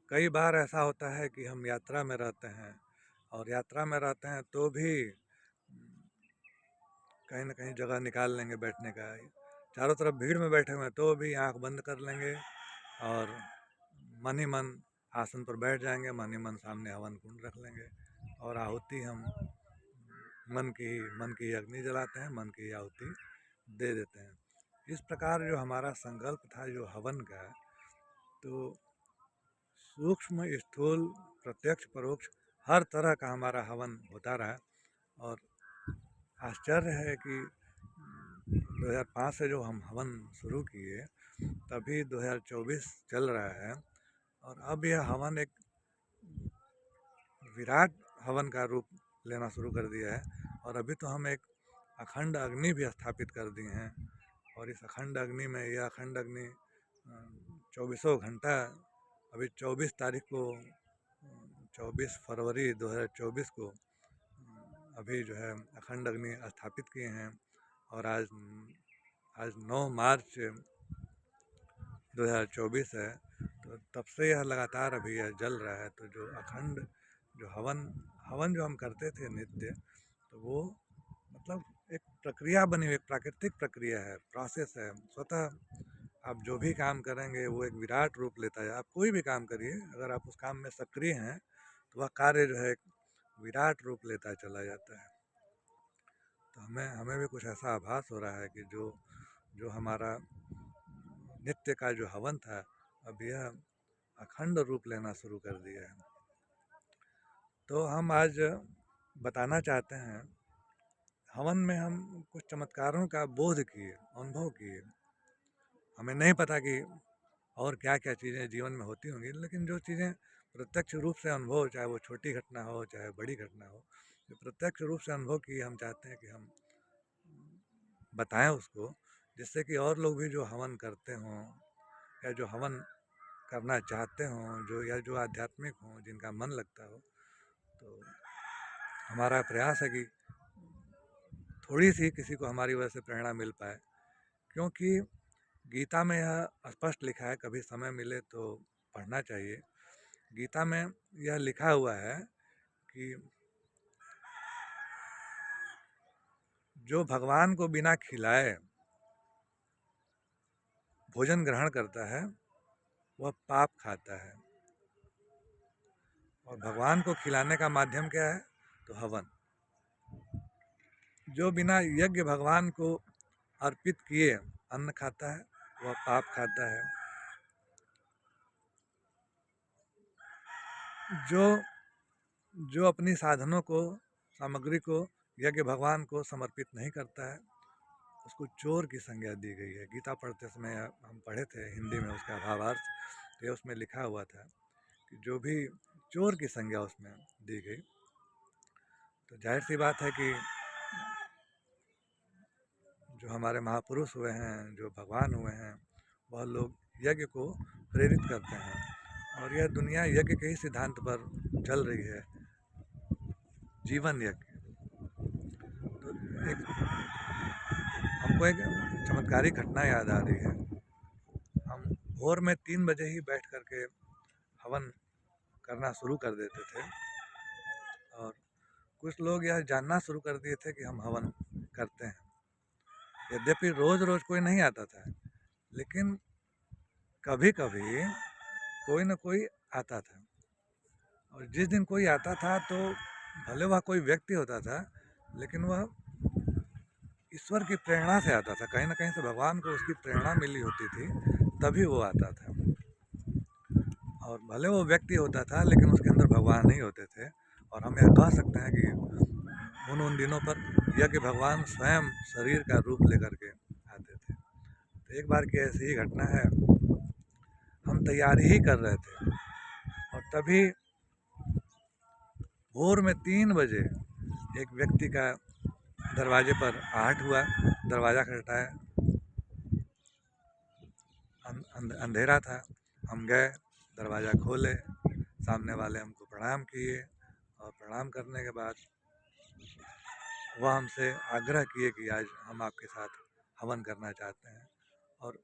कई बार ऐसा होता है कि हम यात्रा में रहते हैं और यात्रा में रहते हैं तो भी कहीं न कहीं जगह निकाल लेंगे बैठने का। चारों तरफ भीड़ में बैठे हुए हैं तो भी आँख बंद कर लेंगे और मन ही मन आसन पर बैठ जाएँगे, मन ही मन सामने हवन कुंड रख लेंगे और आहुति हम मन की अग्नि जलाते हैं, मन की आहुति दे देते हैं। इस प्रकार जो हमारा संकल्प था जो हवन का, तो सूक्ष्म, स्थूल, प्रत्यक्ष, परोक्ष हर तरह का हमारा हवन होता रहा और आश्चर्य है कि 2005 से जो हम हवन शुरू किए तभी 2024 चल रहा है और अब यह हवन एक विराट हवन का रूप लेना शुरू कर दिया है और अभी तो हम एक अखंड अग्नि भी स्थापित कर दिए हैं और इस अखंड अग्नि में यह अखंड अग्नि चौबीसों घंटा अभी 24 तारीख को 24 फरवरी 2024 को अभी जो है अखंड अग्नि स्थापित किए हैं और आज 9 मार्च 2024 है। तो तब से यह लगातार अभी यह जल रहा है। तो जो अखंड जो हवन हवन जो हम करते थे नित्य, तो वो मतलब एक प्रक्रिया बनी हुई, एक प्राकृतिक प्रक्रिया है, प्रोसेस है। स्वतः आप जो भी काम करेंगे वो एक विराट रूप लेता है। आप कोई भी काम करिए, अगर आप उस काम में सक्रिय हैं तो वह कार्य जो है एक विराट रूप लेता चला जाता है। तो हमें हमें भी कुछ ऐसा आभास हो रहा है कि जो जो हमारा नित्य का जो हवन था अब यह अखंड रूप लेना शुरू कर दिया है। तो हम आज बताना चाहते हैं, हवन में हम कुछ चमत्कारों का बोध किए, अनुभव किए। हमें नहीं पता कि और क्या क्या चीज़ें जीवन में होती होंगी, लेकिन जो चीज़ें प्रत्यक्ष रूप से अनुभव, चाहे वो छोटी घटना हो चाहे बड़ी घटना हो, जो प्रत्यक्ष रूप से अनुभव की हम चाहते हैं कि हम बताएं उसको, जिससे कि और लोग भी जो हवन करते हों या जो हवन करना चाहते हों, जो या जो आध्यात्मिक हों, जिनका मन लगता हो, तो हमारा प्रयास है कि थोड़ी सी किसी को हमारी वजह से प्रेरणा मिल पाए। क्योंकि गीता में यह स्पष्ट लिखा है, कभी समय मिले तो पढ़ना चाहिए। गीता में यह लिखा हुआ है कि जो भगवान को बिना खिलाए भोजन ग्रहण करता है वह पाप खाता है और भगवान को खिलाने का माध्यम क्या है? तो हवन। जो बिना यज्ञ भगवान को अर्पित किए अन्न खाता है वह पाप खाता है। जो जो अपनी साधनों को, सामग्री को यज्ञ भगवान को समर्पित नहीं करता है उसको चोर की संज्ञा दी गई है। गीता पढ़ते समय हम पढ़े थे हिंदी में उसका भावार्थ, तो उसमें लिखा हुआ था कि जो भी चोर की संज्ञा उसमें दी गई। तो जाहिर सी बात है कि जो हमारे महापुरुष हुए हैं, जो भगवान हुए हैं, वह लोग यज्ञ को प्रेरित करते हैं और यह दुनिया यज्ञ के ही सिद्धांत पर चल रही है, जीवन यज्ञ। तो एक हमको एक चमत्कारिक घटना याद आ रही है। हम भोर में 3 बजे ही बैठ करके हवन करना शुरू कर देते थे और कुछ लोग यह जानना शुरू कर दिए थे कि हम हवन करते हैं। यद्यपि रोज़ रोज़ कोई नहीं आता था, लेकिन कभी कभी कोई न कोई आता था और जिस दिन कोई आता था तो भले वह कोई व्यक्ति होता था, लेकिन वह ईश्वर की प्रेरणा से आता था। कहीं ना कहीं से भगवान को उसकी प्रेरणा मिली होती थी, तभी वो आता था। और भले वो व्यक्ति होता था लेकिन उसके अंदर भगवान नहीं होते थे। और हम यह कह सकते हैं कि उन दिनों पर यज्ञ भगवान स्वयं शरीर का रूप लेकर के आते थे। तो एक बार की ऐसी ही घटना है, हम तैयारी ही कर रहे थे और तभी भोर में 3 बजे एक व्यक्ति का दरवाजे पर आहट हुआ। दरवाज़ा खटखटाया, अंधेरा था। हम गए, दरवाज़ा खोले, सामने वाले हमको प्रणाम किए और प्रणाम करने के बाद वह हमसे आग्रह किए कि आज हम आपके साथ हवन करना चाहते हैं। और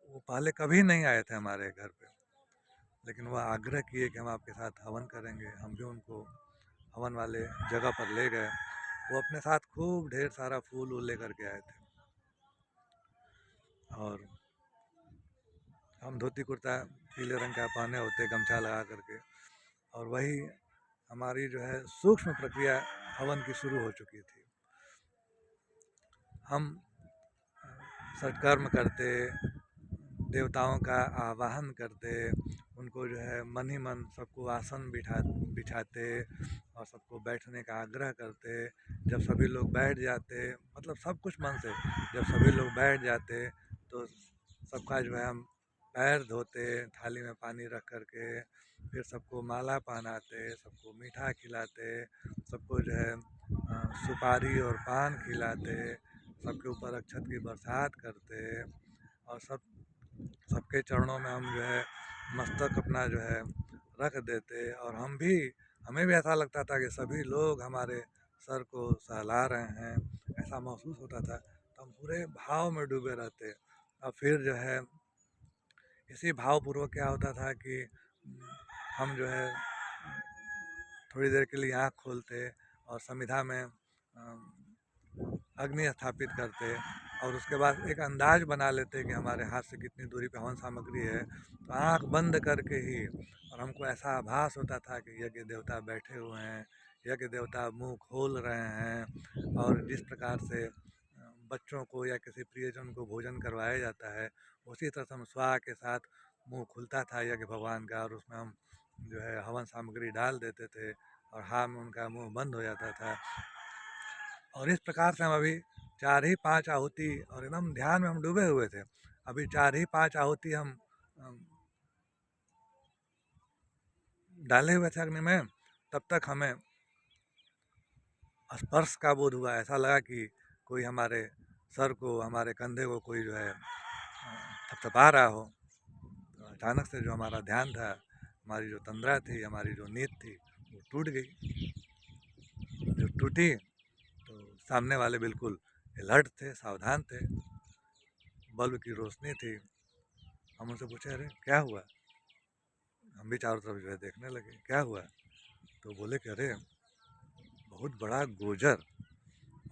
वो पहले कभी नहीं आए थे हमारे घर पे। लेकिन वह आग्रह किए कि हम आपके साथ हवन करेंगे। हम भी उनको हवन वाले जगह पर ले गए। वो अपने साथ खूब ढेर सारा फूल वूल लेकर के आए थे, और हम धोती कुर्ता पीले रंग का पहने होते, गमछा लगा करके, और वही हमारी जो है सूक्ष्म प्रक्रिया हवन की शुरू हो चुकी थी। हम सत्कर्म करते, देवताओं का आवाहन करते, उनको जो है मन ही मन सबको आसन बिठाते और सबको बैठने का आग्रह करते। जब सभी लोग बैठ जाते, मतलब सब कुछ मन से, जब सभी लोग बैठ जाते तो सबका जो है हम पैर धोते, थाली में पानी रख करके, फिर सबको माला पहनाते, सबको मीठा खिलाते, सबको जो है सुपारी और पान खिलाते, सबके ऊपर अक्षत की बरसात करते, और सबके चरणों में हम जो है मस्तक अपना जो है रख देते। और हमें भी ऐसा लगता था कि सभी लोग हमारे सर को सहला रहे हैं, ऐसा महसूस होता था। तो हम पूरे भाव में डूबे रहते। और फिर जो है इसी भावपूर्वक क्या होता था कि हम जो है थोड़ी देर के लिए आँख खोलते और समिधा में अग्नि स्थापित करते, और उसके बाद एक अंदाज बना लेते कि हमारे हाथ से कितनी दूरी पे हवन सामग्री है। तो आँख बंद करके ही, और हमको ऐसा आभास होता था कि यज्ञ देवता बैठे हुए हैं, यज्ञ देवता मुंह खोल रहे हैं, और जिस प्रकार से बच्चों को या किसी प्रियजन को भोजन करवाया जाता है, उसी तरह से हम स्वाहा के साथ मुंह खुलता था यज्ञ भगवान का, और उसमें हम जो है हवन सामग्री डाल देते थे, और हाँ में उनका मुंह बंद हो जाता था। और इस प्रकार से हम अभी 4 ही 5 आहुति, और एकदम ध्यान में हम डूबे हुए थे। अभी 4 ही 5 आहुति हम डाले हुए थे अग्नि में, तब तक हमें स्पर्श का बोध हुआ। ऐसा लगा कि कोई हमारे सर को, हमारे कंधे को कोई जो है थपथपा रहा हो। तो अचानक से जो हमारा ध्यान था, हमारी जो तंद्रा थी, हमारी जो नींद थी, वो टूट गई। जो टूटी तो सामने वाले बिल्कुल अलर्ट थे, सावधान थे, बल्ब की रोशनी थी। हम उनसे पूछे, अरे क्या हुआ? हम भी चारों तरफ जो है देखने लगे, क्या हुआ? तो बोले कि अरे बहुत बड़ा गोजर,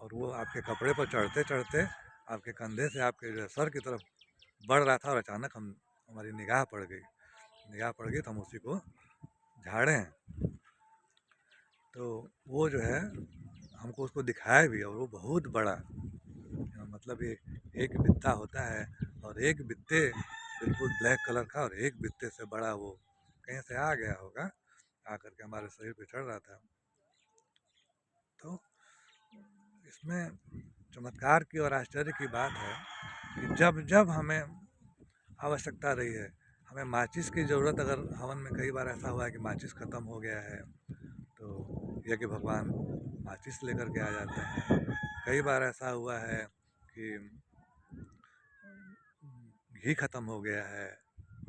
और वो आपके कपड़े पर चढ़ते चढ़ते आपके कंधे से आपके जो है सर की तरफ बढ़ रहा था, और अचानक हमारी निगाह पड़ गई तो हम उसी को झाड़े हैं। तो वो जो है हमको उसको दिखाया भी, और वो बहुत बड़ा, मतलब ये एक बित्ता होता है, और एक बित्ते बिल्कुल ब्लैक कलर का, और एक बित्ते से बड़ा वो कहीं से आ गया होगा, आकर के हमारे शरीर पे चढ़ रहा था। तो इसमें चमत्कार की और आश्चर्य की बात है कि जब जब हमें आवश्यकता रही है, हमें माचिस की ज़रूरत, अगर हवन में कई बार ऐसा हुआ है कि माचिस ख़त्म हो गया है, तो यज्ञ भगवान माचिस लेकर के आ जाते हैं। कई बार ऐसा हुआ है कि घी ख़त्म हो गया है,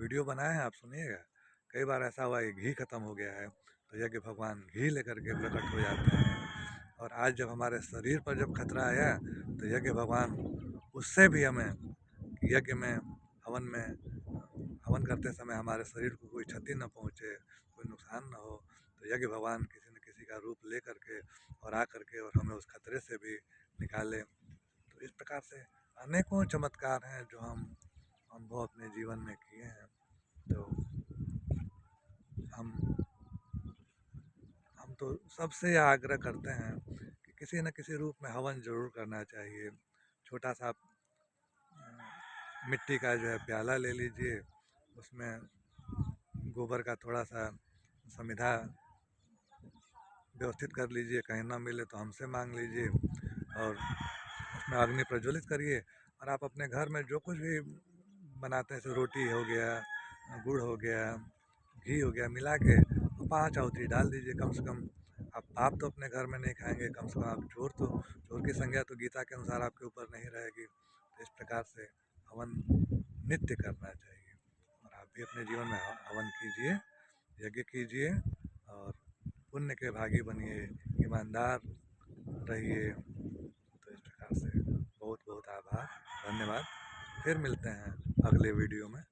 वीडियो बनाए हैं आप, सुनिएगा। कई बार ऐसा हुआ है घी ख़त्म हो गया है, तो यज्ञ भगवान घी लेकर के प्रकट हो जाते हैं। और आज जब हमारे शरीर पर जब खतरा आया, तो यज्ञ भगवान उससे भी हमें, यज्ञ में हवन करते समय हमारे शरीर को कोई क्षति न पहुँचे, कोई नुकसान न हो, तो यज्ञ भगवान किसी न किसी का रूप ले करके और आ करके और हमें उस खतरे से भी निकाले। तो इस प्रकार से अनेकों चमत्कार हैं जो हम अनुभव अपने जीवन में किए हैं। तो हम तो सबसे आग्रह करते हैं कि किसी न किसी रूप में हवन ज़रूर करना चाहिए। छोटा सा मिट्टी का जो है प्याला ले लीजिए, उसमें गोबर का थोड़ा सा समिधा व्यवस्थित कर लीजिए, कहीं ना मिले तो हमसे मांग लीजिए, और उसमें अग्नि प्रज्वलित करिए, और आप अपने घर में जो कुछ भी बनाते हैं, जैसे रोटी हो गया, गुड़ हो गया, घी हो गया, मिला के 5 आहुति डाल दीजिए कम से कम। आप पाप तो अपने घर में नहीं खाएंगे, कम से कम आप चोर की संज्ञा तो गीता के अनुसार आपके ऊपर नहीं रहेगी। तो इस प्रकार से हवन नित्य करना चाहिए, और आप भी अपने जीवन में हवन कीजिए, यज्ञ कीजिए, और पुण्य के भागी बनिए, ईमानदार रहिए। तो इस प्रकार से बहुत बहुत आभार, धन्यवाद। फिर मिलते हैं अगले वीडियो में।